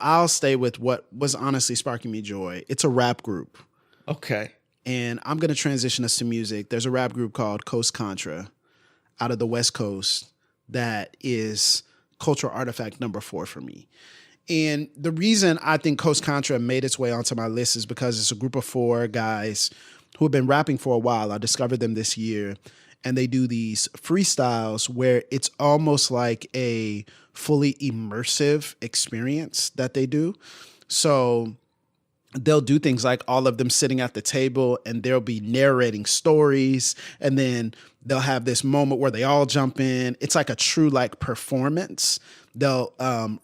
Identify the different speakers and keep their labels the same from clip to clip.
Speaker 1: I'll stay with what was honestly sparking me joy. It's a rap group.
Speaker 2: Okay.
Speaker 1: And I'm going to transition us to music. There's a rap group called Contra out of the West Coast that is cultural artifact number 4 for me. And the reason I think Contra made its way onto my list is because it's a group of 4 guys who have been rapping for a while. I discovered them this year. And they do these freestyles where it's almost like a fully immersive experience that they do. So they'll do things like all of them sitting at the table and they'll be narrating stories. And then they'll have this moment where they all jump in. It's like a true like performance. They'll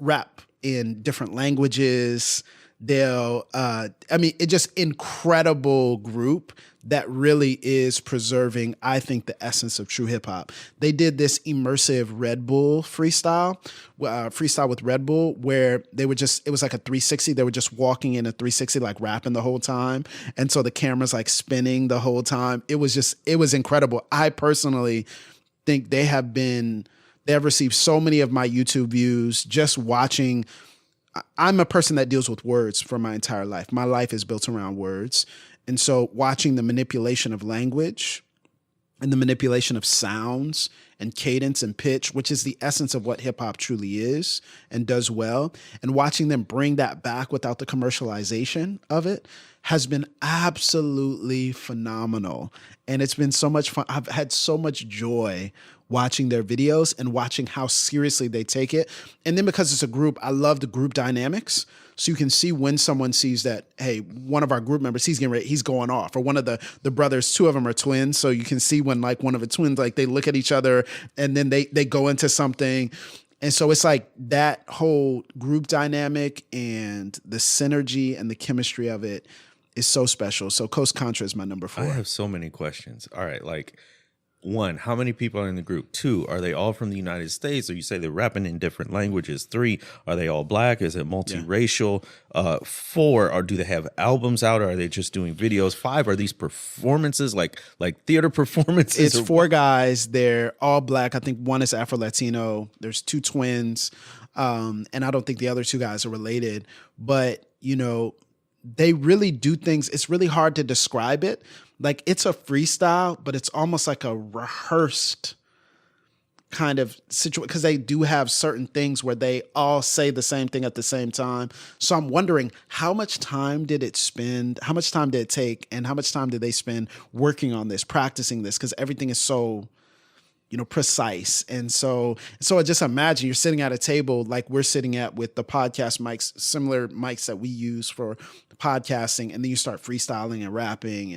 Speaker 1: rap in different languages. It's just incredible group that really is preserving, I think, the essence of true hip hop. They did this immersive Red Bull freestyle with Red Bull, where it was like a 360. They were just walking in a 360, like rapping the whole time. And so the camera's like spinning the whole time. It was incredible. I personally think they have received so many of my YouTube views just watching. I'm a person that deals with words for my entire life. My life is built around words. And so watching the manipulation of language and the manipulation of sounds and cadence and pitch, which is the essence of what hip hop truly is and does well, and watching them bring that back without the commercialization of it has been absolutely phenomenal. And it's been so much fun. I've had so much joy watching their videos and watching how seriously they take it. And then because it's a group, I love the group dynamics. So you can see when someone sees that, hey, one of our group members, he's going off, or one of the brothers, 2 of them are twins. So you can see when like one of the twins, like they look at each other and then they go into something. And so it's like that whole group dynamic and the synergy and the chemistry of it is so special. So Contra is my number 4.
Speaker 2: I have so many questions. All right. Like, 1, how many people are in the group? 2, are they all from the United States? Or you say they're rapping in different languages? 3, are they all black? Is it multiracial? 4, or do they have albums out? Or are they just doing videos? 5, are these performances like theater performances?
Speaker 1: It's 4 guys. They're all black. I think 1 is Afro-Latino. There's 2 twins. And I don't think the other 2 guys are related. But, they really do things. It's really hard to describe it. Like, it's a freestyle, but it's almost like a rehearsed kind of situation, because they do have certain things where they all say the same thing at the same time. So I'm wondering, how much time did it take, and how much time did they spend working on this, practicing this? Because everything is so precise. And so I just imagine you're sitting at a table like we're sitting at with the podcast mics, similar mics that we use for podcasting. And then you start freestyling and rapping.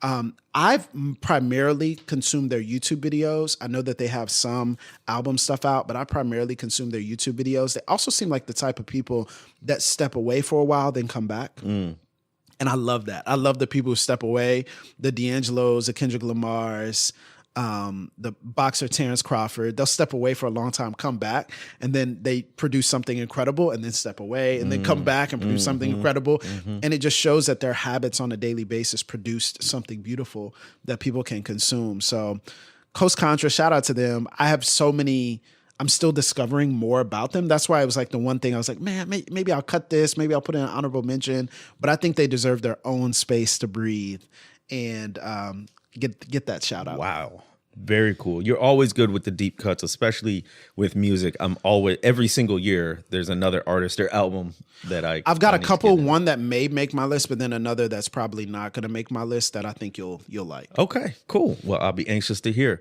Speaker 1: And I've primarily consumed their YouTube videos. I know that they have some album stuff out, but I primarily consume their YouTube videos. They also seem like the type of people that step away for a while, then come back. And I love that. I love the people who step away, the D'Angelos, the Kendrick Lamars, the boxer Terrence Crawford. They'll step away for a long time, come back, and then they produce something incredible, and then step away, and then come back and produce something incredible. And it just shows that their habits on a daily basis produced something beautiful that people can consume. So Contra, shout out to them. I have so many. I'm still discovering more about them. That's why it was like the one thing I was like, man, maybe I'll cut this. Maybe I'll put in an honorable mention. But I think they deserve their own space to breathe and get that shout out.
Speaker 2: Wow. Very cool. You're always good with the deep cuts, especially with music. Every single year, there's another artist or album that
Speaker 1: I've got a couple, one that may make my list, but then another that's probably not going to make my list that I think you'll like.
Speaker 2: Okay, cool. Well, I'll be anxious to hear.